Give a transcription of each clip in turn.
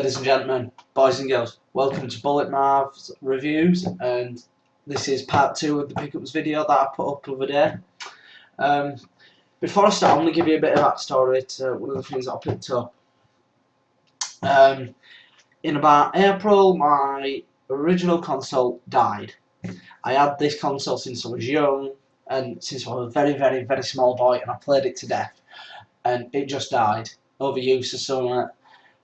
Ladies and gentlemen, boys and girls, welcome to Bullet Marv's Reviews, and this is part 2 of the pickups video that I put up the other day. Before I start, I'm going to give you a bit of backstory to one of the things that I picked up. In about April, my original console died. I had this console since I was young, and since I was a very small boy, and I played it to death, and it just died. Overuse or something.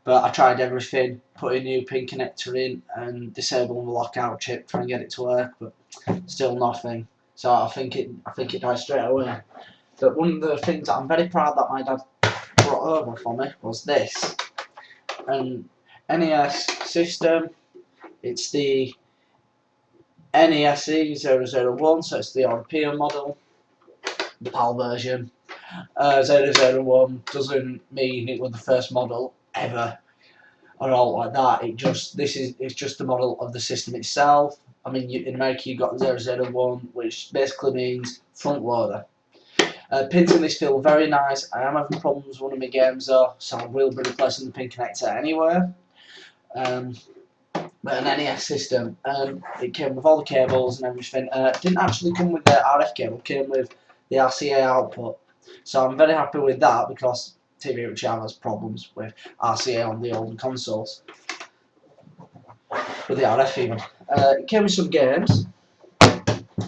But I tried everything, put a new pin connector in and disabling the lockout chip, trying to get it to work, but still nothing. So I think it died straight away. But one of the things that I'm very proud that my dad brought over for me was this. An NES system. It's the NESE 001, so it's the European model, the PAL version. 001 doesn't mean it was the first model ever or all like that. It's just the model of the system itself. I mean, in America you got 001, which basically means front loader. Pins in this feel very nice. I am having problems with one of my games though, so I will be replacing the pin connector anywhere. But an NES system, it came with all the cables and everything. It didn't actually come with the RF cable, it came with the RCA output. So I'm very happy with that because TV Richie has problems with RCA on the older consoles. With the RF even. It came with some games.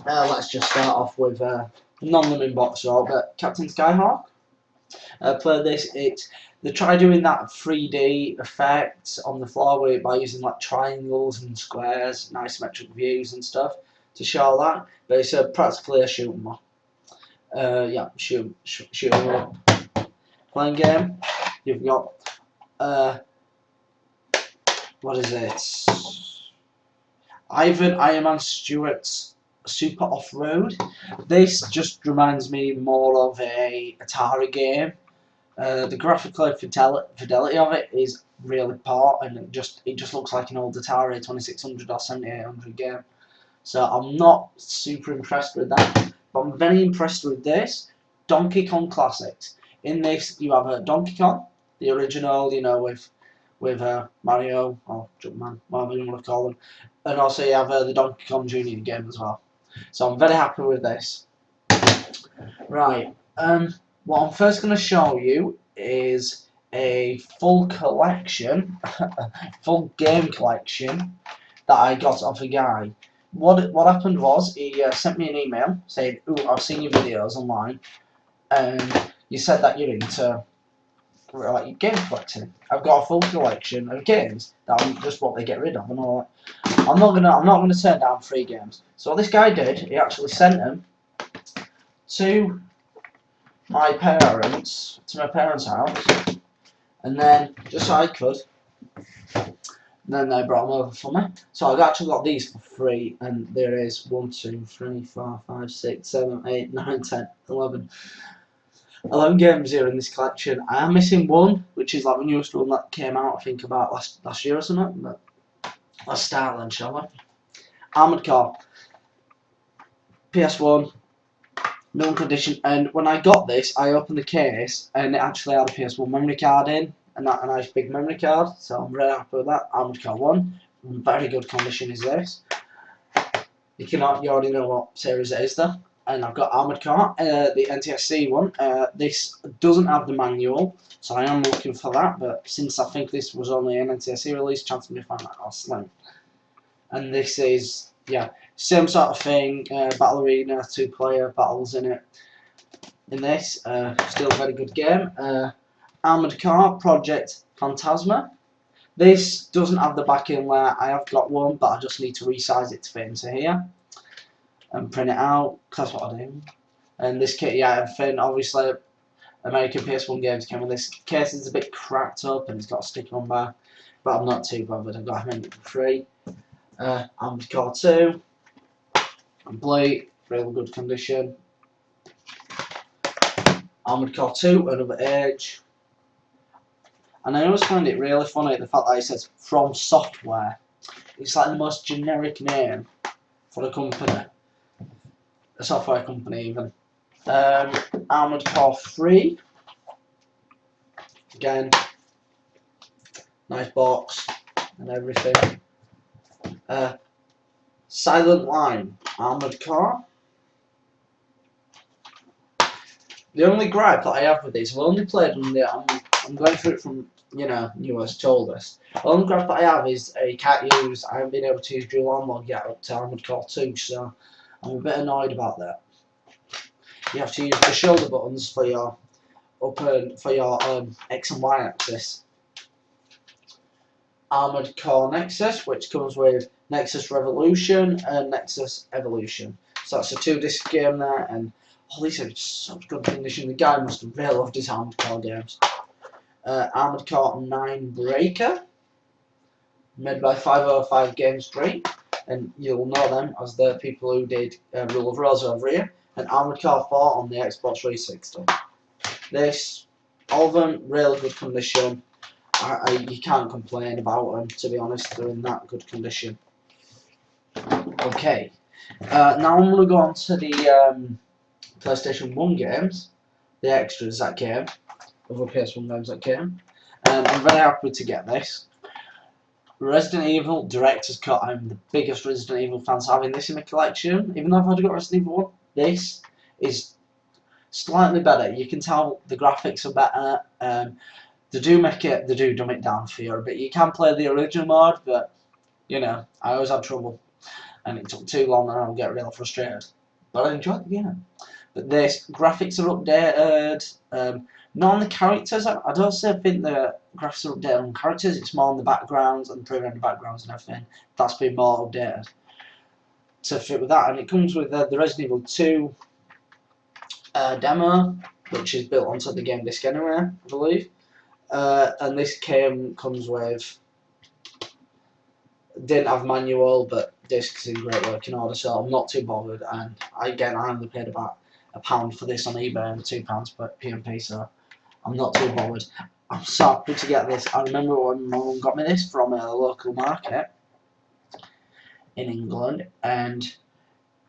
Let's just start off with none of them in box art, but Captain Skyhawk. Played this. They try doing that 3D effect on the floor by using like triangles and squares and isometric views and stuff to show that. But it's practically a shoot 'em up. Yeah, shoot 'em up. Playing game. You've got what is it? Iron Man Stewart's Super Off-Road. This just reminds me more of a Atari game. The graphical fidelity of it is really poor, and it just looks like an old Atari 2600 or 7800 game. So I'm not super impressed with that, but I'm very impressed with this Donkey Kong Classics. In this, you have a Donkey Kong, the original, you know, with Mario or Jumpman, whatever you want to call them, and also you have the Donkey Kong Jr. game as well. So I'm very happy with this. Right. What I'm first going to show you is a full collection, full game collection that I got off a guy. What happened was he sent me an email saying, "Ooh, I've seen your videos online, and you said that you're into like game collecting. I've got a full collection of games that I just want to get rid of and all that. I'm not gonna turn down free games." So what this guy did, he actually sent them to my parents' house, and then just so I could, then they brought them over for me. So I've actually got these for free, and there is 1, 2, 3, 4, 5, 6, 7, 8, 9, 10, 11 games here in this collection. I am missing one, which is like the newest one that came out, I think about last year or something. But let's start then, shall we? Armored Core, PS1, known condition. And when I got this, I opened the case, and it actually had a PS1 memory card in, and a nice big memory card. So I'm very happy with that. Armored Core 1, in very good condition is this. You already know what series it is though. And I've got Armored Core, the NTSC one. This doesn't have the manual, so I am looking for that, but since I think this was only an NTSC release, chance of me finding that are slim. And this is, yeah, same sort of thing, Battle Arena, 2-player battles in it. In this, still a very good game. Armored Core Project Phantasma. This doesn't have the back inlay. I have got one, but I just need to resize it to fit into here and print it out, because that's what I do. And this kit, yeah, everything, obviously American PS1 games came with this. Case is a bit cracked up and it's got a sticker on back, but I'm not too bothered. I got him for free. Armored Core 2, complete, really good condition. Armored Core 2, Another Age. And I always find it really funny the fact that it says From Software. It's like the most generic name for a company. A software company even. Armored Core 3. Again, nice box. and everything. Silent Line, Armoured Core. The only gripe that I have with this, I've only played on the, I'm going through it from, you know, newest to oldest. The only gripe that I have is I haven't been able to use dual analog yet up to Armoured Core 2, so I'm a bit annoyed about that. You have to use the shoulder buttons for your X and Y axis. Armoured Core Nexus, which comes with Nexus Revolution and Nexus Evolution. So that's a 2-disc game there, and all these are in such good condition. The guy must have really loved his Armoured Core games. Armoured Core 9 Breaker, made by 505 Games Dream, and you'll know them as the people who did Rule of Rose over here, and Armoured Core 4 on the Xbox 360. All of them, really good condition. You can't complain about them, to be honest, they're in that good condition. Okay, now I'm going to go on to the PlayStation 1 games, the extras that came, other PS1 games that came. I'm very happy to get this. Resident Evil Director's Cut. I'm the biggest Resident Evil fan, so having this in my collection, even though I've already got Resident Evil 1, this is slightly better. You can tell the graphics are better. They do dumb it down for you a bit. You can play the original mode, but you know, I always had trouble, and it took too long, and I'll get really frustrated. But I enjoyed the game. But this graphics are updated. Not on the characters. I don't think the graphics are updated on characters. It's more on the backgrounds and pre-rendered backgrounds and everything. That's been more updated to fit with that, and it comes with the Resident Evil 2 demo, which is built onto the game disc anyway, I believe. And this comes with, didn't have manual, but discs in great working order, so I'm not too bothered. And again, I only paid about £1 for this on eBay and £2 per PMP, so I'm not too bothered. I'm so happy to get this. I remember when my mum got me this from a local market in England, and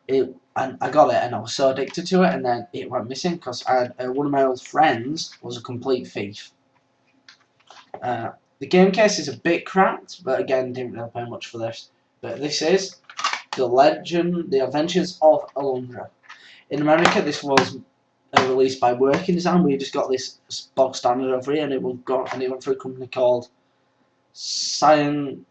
I got it, and I was so addicted to it, and then it went missing because I had one of my old friends was a complete thief. The game case is a bit cracked, but again, didn't really pay much for this. But this is The Adventures of Alundra. In America, this was released by Working Design. We just got this box standard over here, and it went through a company called Cyanosis.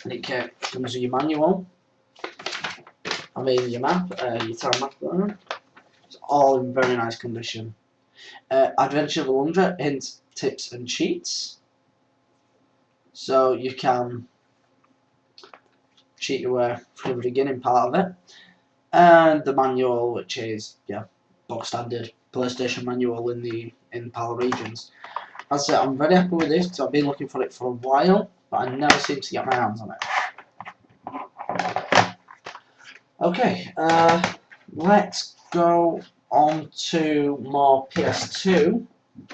And it comes with your manual. I mean your map, your time map there. It's all in very nice condition. Adventure of Alundra, hints, tips and cheats. So you can cheat your way through the beginning part of it. And the manual, which is box standard PlayStation manual in PAL regions. As I said, I'm very happy with this because I've been looking for it for a while, but I never seem to get my hands on it. Okay, let's go on to more PS2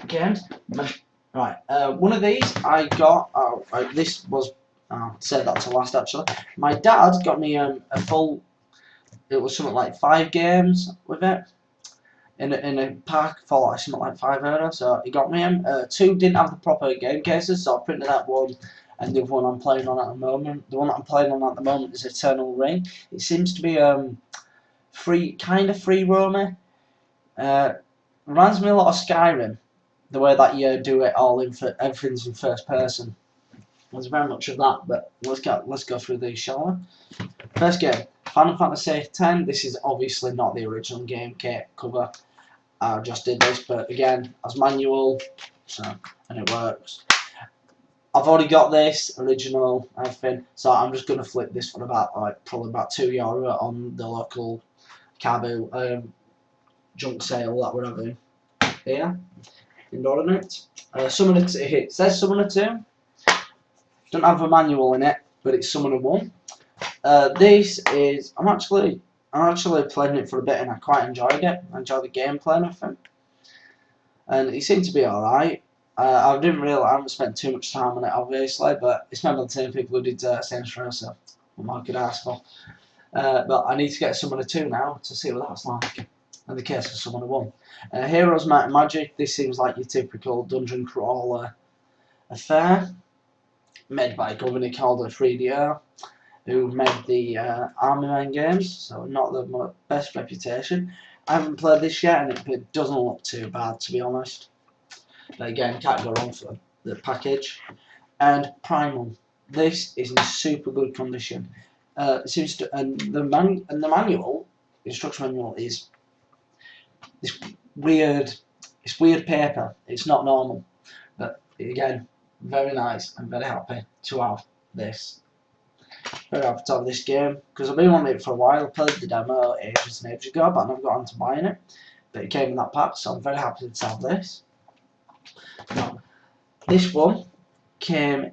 games. Right, one of these I got. This was. I'll say that to last actually. My dad got me a full. It was something like 5 games with it in a pack for like something like €5. So he got me them. 2 didn't have the proper game cases, so I printed that one. And the other one I'm playing on at the moment. The one that I'm playing on at the moment is Eternal Reign. It seems to be kind of free roaming. Reminds me a lot of Skyrim, the way that you do it all everything's in first person. There's very much of that, but let's go through these, shall we? First game, Final Fantasy X. This is obviously not the original game kit cover. I just did this, but again, as manual, and it works. I've already got this original everything, so I'm just gonna flip this for probably about €2 on the local Kabu junk sale that we're having here in Dornet. Summoner 2, it says Summoner 2. Don't have a manual in it, but it's Summoner 1. This is I'm actually playing it for a bit, and I quite enjoyed it. I enjoy the gameplay and everything, and it seemed to be alright. I haven't spent too much time on it obviously, but it's made by the same people who did Saints Row, so what more could I ask for? But I need to get Summoner 2 now to see what that's like. In the case of Summoner 1. Heroes Might and Magic, this seems like your typical dungeon crawler Affair, made by a company called 3DO, who made the Army Men games, so not the best reputation. I haven't played this yet, and it doesn't look too bad, to be honest. But again, can't go wrong for the package. And Primal, this is in super good condition. It seems to, and the manual, the instruction manual is this weird. It's weird paper. It's not normal, but again, very nice. I'm very happy to have this. Very happy to have this game because I've been wanting it for a while. I played the demo ages and ages ago, but I never got on to buying it. But it came in that pack, so I'm very happy to have this. Now, this one came.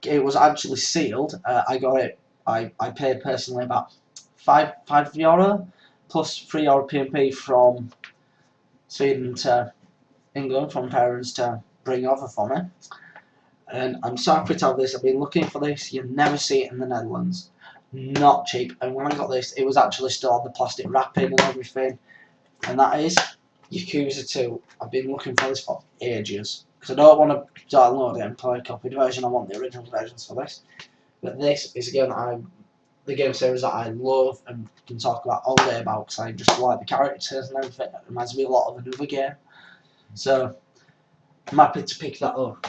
It was actually sealed. I got it. I paid personally about €5 plus €3 P&P from Sweden to England, from parents to bring over for me. And I'm so happy to have this. I've been looking for this. You never see it in the Netherlands. Not cheap. And when I got this, it was actually still on the plastic wrapping and everything. And that is Yakuza 2. I've been looking for this for ages. Because I don't want to download it and play a copied version. I want the original versions for this. But this is again the game series that I love and can talk about all day about because I just like the characters and everything. It reminds me a lot of another game. So I'm happy to pick that up.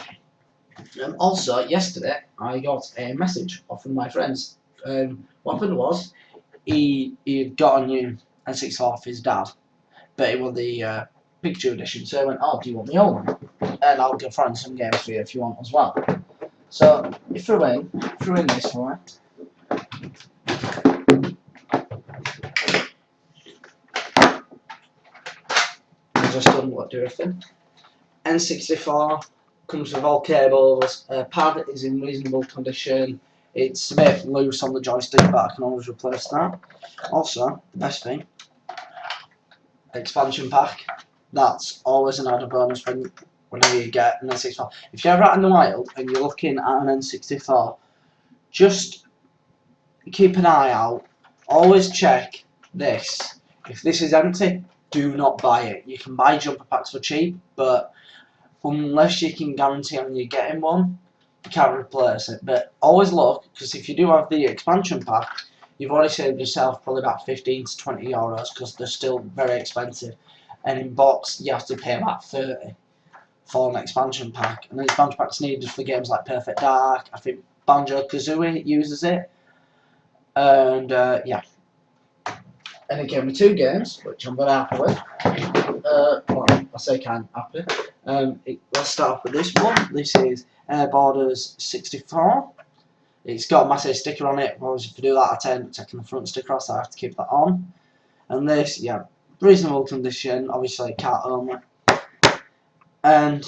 Also, yesterday I got a message off one of my friends. What happened was he got a new N64 off his dad, but it was the picture edition. So I went, "Oh, do you want the old one? And I'll go find some games for you if you want as well." So he threw in this for me. I just unlocked everything. N64 comes with all cables. Pad is in reasonable condition. It's a bit loose on the joystick, but I can always replace that. Also, the best thing, expansion pack. That's always an added bonus whenever you get an N64. If you're ever out in the wild and you're looking at an N64, just keep an eye out. Always check this. If this is empty, do not buy it. You can buy jumper packs for cheap, but unless you can guarantee on you getting one, you can't replace it. But always look, because if you do have the expansion pack, you've already saved yourself probably about 15 to 20 euros because they're still very expensive. And in box, you have to pay about 30 for an expansion pack. And the expansion pack's needed for games like Perfect Dark. I think Banjo-Kazooie uses it. And yeah. And again, with two games, which I'm very happy with. Well, I say kind of happy. Let's start with this one. This is Air Borders 64. It's got a massive sticker on it. Whereas if you do that, I tend to take the front sticker off, so I have to keep that on. And this, yeah, reasonable condition. Obviously, cat only. And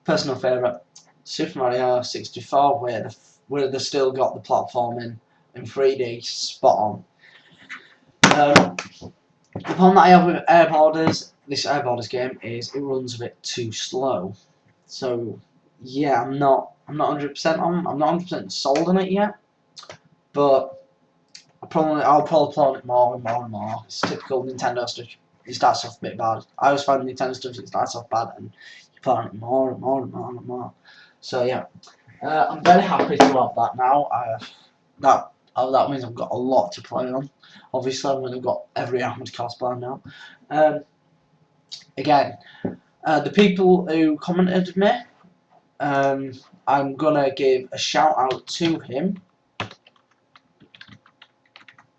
personal favourite, Super Mario 64, where they still got the platforming in 3D spot on. The problem that I have with Air Borders, this Air Borders game, is it runs a bit too slow. So yeah, I'm not 100% on. I'm not 100% sold on it yet. But I'll probably play on it more and more and more. It's typical Nintendo stuff. It starts off a bit bad. I always find Nintendo stuff it starts off bad and you play on it more and more and more and more. So yeah, I'm very happy to have that now. That means I've got a lot to play on. Obviously, I've got every Armored cosplay now. Again, the people who commented me, I'm gonna give a shout out to him.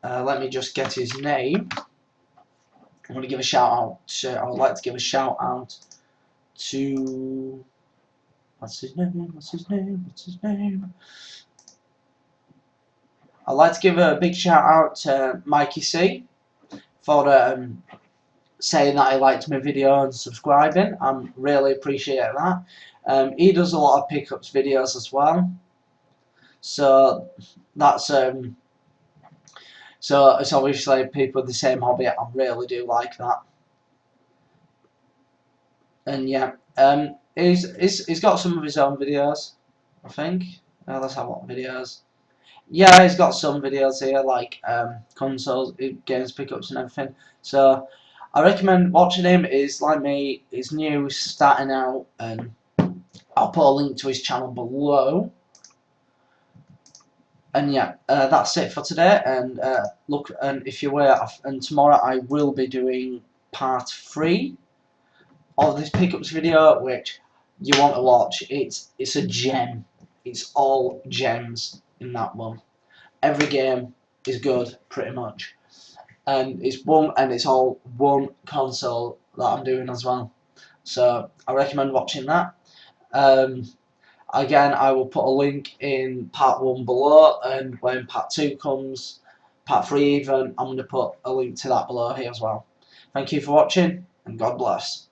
Let me just get his name. I'm gonna give a shout out. I would like to give a shout out to what's his name? I'd like to give a big shout out to Mikey C for saying that he liked my video and subscribing. I really appreciate that. He does a lot of pickups videos as well, so that's so it's obviously people with the same hobby. I really do like that. And yeah, he's got some of his own videos, I think. Let's have what videos. Yeah, he's got some videos here, like consoles, games pickups and everything. So I recommend watching him. He's like me, he's new, starting out, and I'll put a link to his channel below. And yeah, that's it for today. And look, and if you're aware, and tomorrow I will be doing part 3 of this pickups video, which you want to watch. It's a gem. It's all gems in that one. Every game is good, pretty much, and it's all one console that I'm doing as well. So I recommend watching that. Again, I will put a link in part 1 below, and when part 2 comes, part 3 even, I'm going to put a link to that below here as well. Thank you for watching, and God bless.